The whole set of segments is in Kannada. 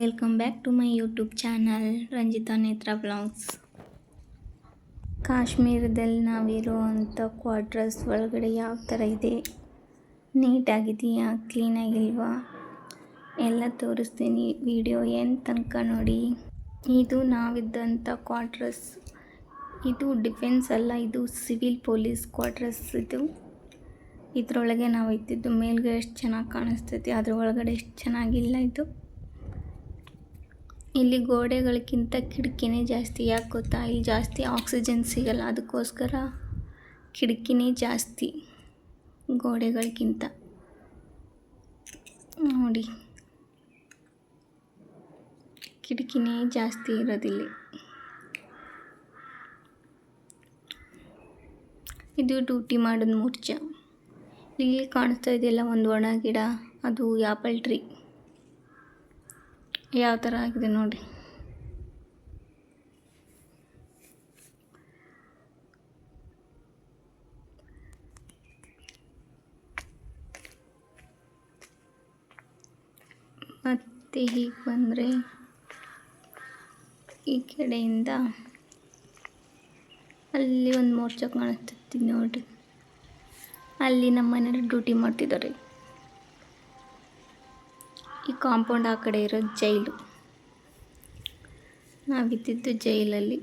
Welcome back to my YouTube channel Ranjitha Netra blogs. ಕಾಶ್ಮೀರದಲ್ಲಿ ನಾವಿರುವಂಥ ಕ್ವಾರ್ಟರ್ಸ್ ಒಳಗಡೆ ಯಾವ ಥರ ಇದೆ, ನೀಟಾಗಿದೆಯಾ, ಕ್ಲೀನಾಗಿಲ್ವಾ ಎಲ್ಲ ತೋರಿಸ್ತೀನಿ. ವಿಡಿಯೋ ಏನು ತನಕ ನೋಡಿ. ಇದು ನಾವಿದ್ದಂಥ ಕ್ವಾರ್ಟರ್ಸ್. ಇದು ಡಿಫೆನ್ಸ್ ಅಲ್ಲ, ಇದು ಸಿವಿಲ್ ಪೊಲೀಸ್ ಕ್ವಾರ್ಟರ್ಸ್. ಇದರೊಳಗೆ ನಾವು ಇದ್ದಿದ್ದು. ಮೇಲ್ಗಡೆ ಎಷ್ಟು ಚೆನ್ನಾಗಿ ಕಾಣಿಸ್ತೈತಿ, ಅದ್ರ ಒಳಗಡೆ ಎಷ್ಟು ಚೆನ್ನಾಗಿಲ್ಲ. ಇಲ್ಲಿ ಗೋಡೆಗಳಿಗಿಂತ ಕಿಟಕಿನೇ ಜಾಸ್ತಿ. ಯಾಕೆ ಗೊತ್ತಾ? ಇಲ್ಲಿ ಜಾಸ್ತಿ ಆಕ್ಸಿಜನ್ ಸಿಗಲ್ಲ, ಅದಕ್ಕೋಸ್ಕರ ಕಿಟಕಿನೇ ಜಾಸ್ತಿ ಗೋಡೆಗಳಿಗಿಂತ. ನೋಡಿ, ಕಿಟಕಿನೇ ಜಾಸ್ತಿ ಇರೋದಿಲ್ಲಿ. ಇದು ಡ್ಯೂಟಿ ಮಾಡೋದು ಮೂರ್ಛ. ಇಲ್ಲಿ ಕಾಣಿಸ್ತಾ ಇದೆಯಲ್ಲ ಒಂದು ಒಣ ಗಿಡ, ಅದು ಆ್ಯಪಲ್ ಟ್ರೀ. ಯಾವ ಥರ ಆಗಿದೆ ನೋಡಿ. ಮತ್ತು ಹೀಗೆ ಬಂದರೆ ಈ ಕಡೆಯಿಂದ ಅಲ್ಲಿ ಒಂದು ಮೋರ್ಚ ಕಾಣಿಸ್ತೈತಿ ನೋಡಿರಿ. ಅಲ್ಲಿ ನಮ್ಮ ಮನೆಯವರು ಡ್ಯೂಟಿ ಮಾಡ್ತಿದ್ದಾರೆ. ಈ ಕಾಂಪೌಂಡ್ ಆ ಕಡೆ ಇರೋದು ಜೈಲು. ನಾವಿದ್ದಿದ್ದು ಜೈಲಲ್ಲಿ.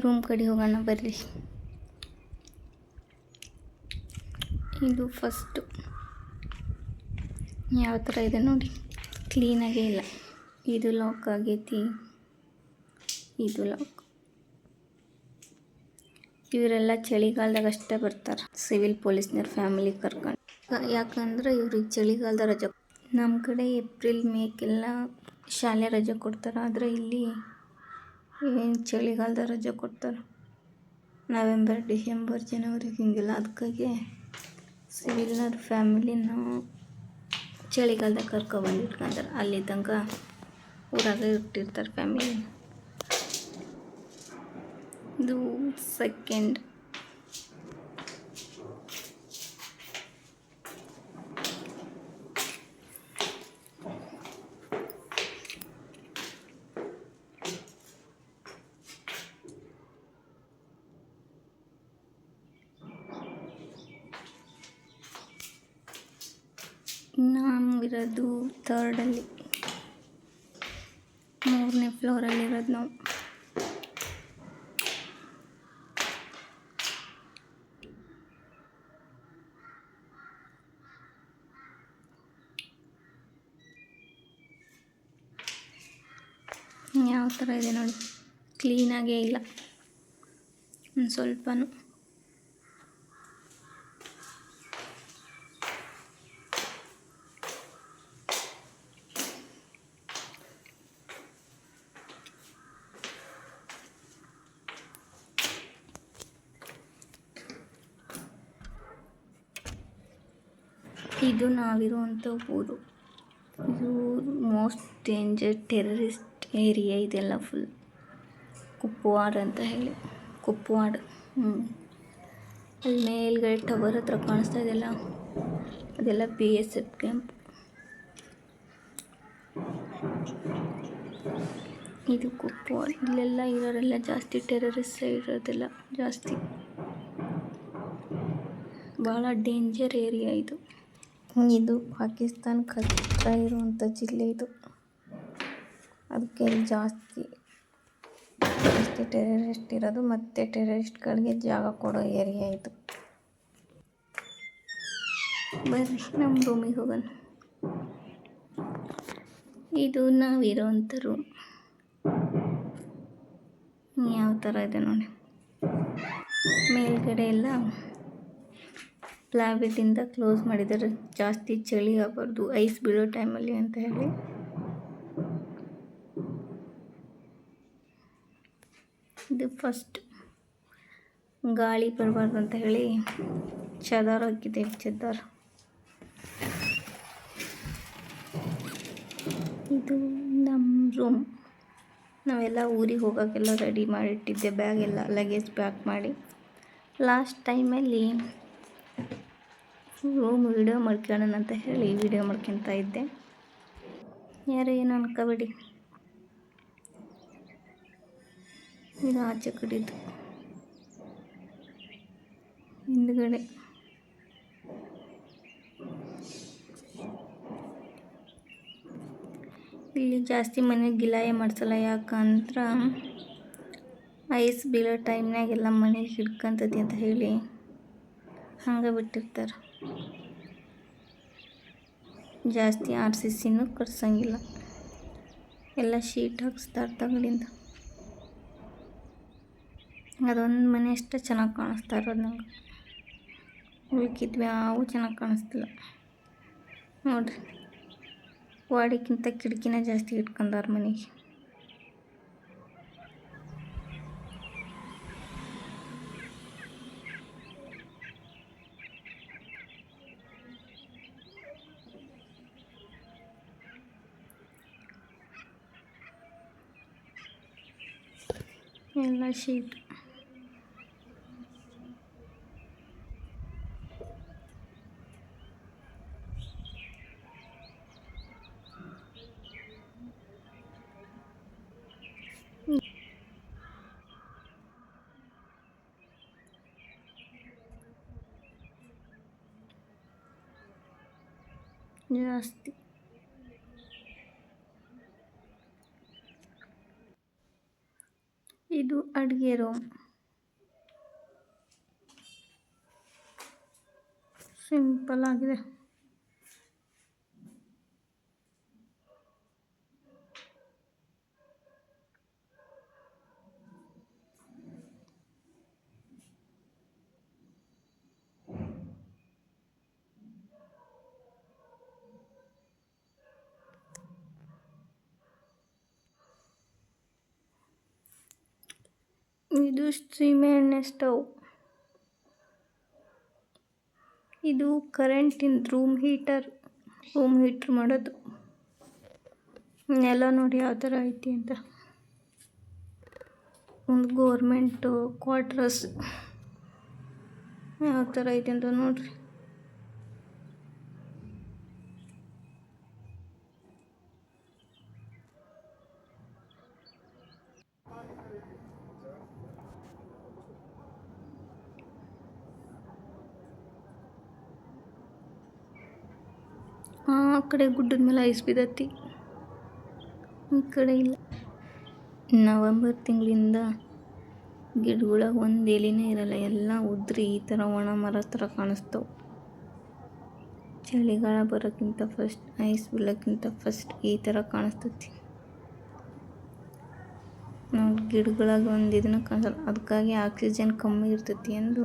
ರೂಮ್ ಕಡೆ ಹೋಗೋಣ ಬರ್ರಿ. ಇದು ಫಸ್ಟು ಯಾವ ಥರ ಇದೆ ನೋಡಿ, ಕ್ಲೀನಾಗೇ ಇಲ್ಲ. ಇದು ಲಾಕ್ ಆಗೈತಿ, ಇದು ಲಾಕ್. ಇವರೆಲ್ಲ ಚಳಿಗಾಲದಾಗ ಅಷ್ಟೇ ಬರ್ತಾರೆ, ಸಿವಿಲ್ ಪೊಲೀಸ್ನವ್ರ ಫ್ಯಾಮಿಲಿ ಕರ್ಕೊಂಡು. ಯಾಕಂದ್ರೆ ಇವ್ರಿಗೆ ಚಳಿಗಾಲದ ರಜೆ. ನಮ್ಮ ಕಡೆ ಏಪ್ರಿಲ್ ಮೇಕೆಲ್ಲ ಶಾಲೆ ರಜೆ ಕೊಡ್ತಾರೆ, ಆದರೆ ಇಲ್ಲಿ ಏನು ಚಳಿಗಾಲದ ರಜೆ ಕೊಡ್ತಾರೆ. ನವೆಂಬರ್, ಡಿಸೆಂಬರ್, ಜನವರಿ ಹಿಂಗೆಲ್ಲ. ಅದಕ್ಕಾಗಿ ಸಿವಿಲ್ನವ್ರ ಫ್ಯಾಮಿಲಿನ ಚಳಿಗಾಲದಾಗ ಕರ್ಕೊಬಂದು ಇಟ್ಕೊಂತಾರೆ. ಅಲ್ಲಿ ತನಕ ಊರಾಗ ಇಟ್ಟಿರ್ತಾರೆ ಫ್ಯಾಮಿಲಿ. ಇದು ಸೆಕೆಂಡ್. ನಾವಿರೋದು ಥರ್ಡಲ್ಲಿ, 3ನೇ ಫ್ಲೋರಲ್ಲಿರೋದು ನಾವು. ಯಾವ ಥರ ಇದೆ ನೋಡಿ, ಕ್ಲೀನಾಗೇ ಇಲ್ಲ ಒಂದು ಸ್ವಲ್ಪನೂ. ಇದು ನಾವಿರುವಂಥ ಊರು. ಇದು ಮೋಸ್ಟ್ ಡೇಂಜರ್ ಟೆರರಿಸ್ಟ್ ಏರಿಯಾ. ಇದೆಲ್ಲ ಫುಲ್ ಕುಪ್ವಾಡ್ ಅಂತ ಹೇಳಿ, ಕುಪ್ವಾಡ್. ಅಲ್ಲಿ ಮೇಲ್ಗಡೆ ಟವರ್ ಹತ್ರ ಕಾಣಿಸ್ತಾ ಇದೆಯಲ್ಲ, ಅದೆಲ್ಲ BSF ಕ್ಯಾಂಪ್. ಇದು ಕುಪ್ವಾಡ್. ಇಲ್ಲೆಲ್ಲ ಇರೋರೆಲ್ಲ ಜಾಸ್ತಿ ಟೆರರಿಸ್ಟ್ ಇರೋದೆಲ್ಲ ಜಾಸ್ತಿ. ಭಾಳ ಡೇಂಜರ್ ಏರಿಯಾ ಇದು. ಇದು ಪಾಕಿಸ್ತಾನಕ್ಕೆ ಹತ್ತಿರ ಇರುವಂಥ ಜಿಲ್ಲೆ ಇದು. ಅದಕ್ಕೆ ಜಾಸ್ತಿ ಟೆರರಿಸ್ಟ್ ಇರೋದು, ಮತ್ತು ಟೆರರಿಸ್ಟ್ಗಳಿಗೆ ಜಾಗ ಕೊಡೋ ಏರಿಯಾ ಇದು. ಬರ್ರಿ ನಮ್ಮ ರೂಮಿಗೆ ಹೋಗೋಣ. ಇದು ನಾವಿರೋವಂಥ ರೂಮ್. ಯಾವ ಥರ ಇದೆ ನೋಡಿ. ಮೇಲ್ಗಡೆ ಎಲ್ಲ ಪ್ಲಾವಿಟಿಂದ ಕ್ಲೋಸ್ ಮಾಡಿದ್ದಾರೆ, ಜಾಸ್ತಿ ಚಳಿ ಆಗಬಾರ್ದು ಐಸ್ ಬೀಳೋ ಟೈಮಲ್ಲಿ ಅಂತ ಹೇಳಿ. ಇದು ಫಸ್ಟ್, ಗಾಳಿ ಬರಬಾರ್ದು ಅಂತ ಹೇಳಿ ಚದರ ಹಾಕಿದ್ದೇವೆ. ಚದರ. ಇದು ನಮ್ಮ ರೂಮ್. ನಾವೆಲ್ಲ ಊರಿಗೆ ಹೋಗೋಕ್ಕೆಲ್ಲ ರೆಡಿ ಮಾಡಿಟ್ಟಿದ್ದೆ, ಬ್ಯಾಗ್ ಎಲ್ಲ ಲಗೇಜ್ ಪ್ಯಾಕ್ ಮಾಡಿ. ಲಾಸ್ಟ್ ಟೈಮಲ್ಲಿ ರೂಮ್ ವಿಡಿಯೋ ಮಾಡ್ಕೊಳ್ಳೋಣ ಅಂತ ಹೇಳಿ ವಿಡಿಯೋ ಮಾಡ್ಕೊತಾ ಇದ್ದೆ. ಯಾರು ಏನು ಅನ್ಕೋಬೇಡಿ, ಇದು ಆಚೆ ಕಡೆದು ಹಿಂದ್ಗಡೆ. ಇಲ್ಲಿ ಜಾಸ್ತಿ ಮನೆಗೆ ಗಿಲಾಯ ಮಾಡಿಸಲ್ಲ, ಯಾಕಂದ್ರೆ ಐಸ್ ಬೀಳೋ ಟೈಮ್ನಾಗೆಲ್ಲ ಮನೆಗೆ ಹಿಡ್ಕೊಂತತಿ ಅಂತ ಹೇಳಿ ಹಂಗೆ ಬಿಟ್ಟಿರ್ತಾರೆ. ಜಾಸ್ತಿ RCCನೂ ಕಟ್ಸಂಗಿಲ್ಲ, ಎಲ್ಲ ಶೀಟ್ ಹಾಕಿಸ್ತಾರೆ ತಗಡಿಂದ. ಅದೊಂದು ಮನೆ ಅಷ್ಟೇ ಚೆನ್ನಾಗಿ ಕಾಣಿಸ್ತಾ ಇರೋದು ನಂಗೆ, ಉಳ್ಕಿದ್ವಿ ಯಾವು ಚೆನ್ನಾಗಿ ಕಾಣಿಸ್ತಿಲ್ಲ ನೋಡ್ರಿ. ವಾಡಿಕ್ಕಿಂತ ಕಿಟಕಿನ ಜಾಸ್ತಿ ಇಟ್ಕೊಂಡಾರ ಮನೆಗೆ. ಎಲ್ಲ ಶೀಟ್. ಜಾಸ್ತಿ ಇದು ಅಡುಗೆ ರೂಮ್, ಸಿಂಪಲ್ ಆಗಿದೆ. ಇದು ಸೀಮೆಎಣ್ಣೆ ಸ್ಟವ್, ಇದು ಕರೆಂಟಿಂದ ರೂಮ್ ಹೀಟರ್ ಮಾಡೋದು. ನೆಲ ನೋಡಿ ಯಾವ ಥರ ಐತಿ ಅಂತ. ಒಂದು ಗೋರ್ಮೆಂಟು ಕ್ವಾರ್ಟರ್ಸ್ ಯಾವ ಥರ ಐತಿ ಅಂತ ನೋಡ್ರಿ. ಆ ಕಡೆ ಗುಡ್ಡದ ಮೇಲೆ ಐಸ್ ಬಿದ್ದತಿ, ಈ ಕಡೆ ಇಲ್ಲ. ನವಂಬರ್ ತಿಂಗಳಿಂದ ಗಿಡಗಳಿಗೆ ಒಂದು ಎಲೆನೇ ಇರಲ್ಲ, ಎಲ್ಲ ಉದ್ರಿ ಈ ಥರ ಒಣ ಮರ ಥರ ಕಾಣಿಸ್ತವೆ. ಚಳಿಗಾಲ ಬರೋಕ್ಕಿಂತ ಫಸ್ಟ್, ಐಸ್ ಬೀಳೋಕ್ಕಿಂತ ಫಸ್ಟ್ ಈ ಥರ ಕಾಣಿಸ್ತತಿ. ನಾವು ಗಿಡಗಳಿಗೆ ಒಂದು ಇದನ್ನ ಕಾಣಿಸಲ್ಲ, ಅದಕ್ಕಾಗಿ ಆಕ್ಸಿಜನ್ ಕಮ್ಮಿ ಇರ್ತೈತಿ ಎಂದು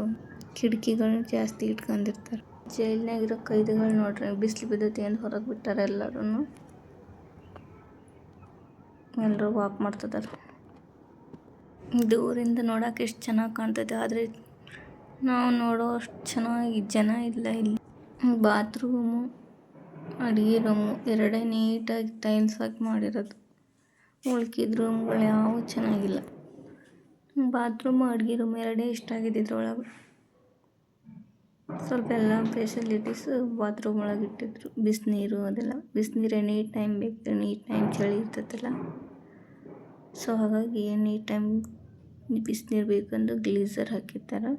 ಕಿಟಕಿಗಳನ್ನ ಜಾಸ್ತಿ ಇಟ್ಕೊಂಡಿರ್ತಾರೆ. ಜೈಲ್ನಾಗಿರೋ ಕೈದಿಗಳು ನೋಡ್ರಿ, ಬಿಸಿಲು ಬಿದ್ದೈತಿ ಎಂದು ಹೊರಗೆ ಬಿಟ್ಟಾರೆ. ಎಲ್ಲರೂ ವಾಕ್ ಮಾಡ್ತಿದ್ದಾರೆ. ದೂರಿಂದ ನೋಡೋಕೆ ಎಷ್ಟು ಚೆನ್ನಾಗಿ ಕಾಣ್ತೈತೆ, ಆದರೆ ನಾವು ನೋಡೋ ಅಷ್ಟು ಚೆನ್ನಾಗಿ ಜನ ಇಲ್ಲ ಇಲ್ಲಿ. ಬಾತ್ರೂಮು, ಅಡುಗೆ ರೂಮು ಎರಡೇ ನೀಟಾಗಿ ಟೈಲ್ಸ್ ಹಾಕಿ ಮಾಡಿರೋದು. ಉಳ್ಕಿದ ರೂಮ್ಗಳು ಯಾವೂ ಚೆನ್ನಾಗಿಲ್ಲ. ಬಾತ್ರೂಮು ಅಡುಗೆ ರೂಮ್ ಎರಡೇ ಇಷ್ಟ ಆಗಿದೆ ಇದ್ರೊಳಗೆ. ಸ್ವಲ್ಪ ಎಲ್ಲ ಫೆಸಿಲಿಟೀಸು ಬಾತ್ರೂಮ್ ಒಳಗೆ ಇಟ್ಟಿದ್ರು. ಬಿಸಿನೀರು ಅದೆಲ್ಲ, ಬಿಸಿನೀರು ಎನಿ ಟೈಮ್ ಬೇಕು, ಎನಿ ಟೈಮ್ ಚಳಿ ಇರ್ತೈತಲ್ಲ, ಸೊ ಹಾಗಾಗಿ ಎನಿ ಟೈಮ್ ಬಿಸಿನೀರು ಬೇಕಂದು ಗ್ಲೀಸರ್ ಹಾಕಿರ್ತಾರೆ.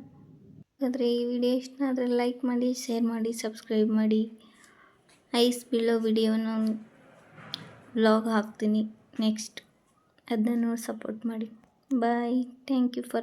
ಹಾಗಾದರೆ ಈ ವಿಡಿಯೋ ಇಷ್ಟ ಆದರೆ ಲೈಕ್ ಮಾಡಿ, ಶೇರ್ ಮಾಡಿ, ಸಬ್ಸ್ಕ್ರೈಬ್ ಮಾಡಿ. ಐಸ್ ಬೀಳೋ ವಿಡಿಯೋನ ವ್ಲಾಗ್ ಹಾಕ್ತೀನಿ ನೆಕ್ಸ್ಟ್, ಅದನ್ನ ನೋಡಿ ಸಪೋರ್ಟ್ ಮಾಡಿ. ಬಾಯ್, ಥ್ಯಾಂಕ್ ಯು ಫಾರ್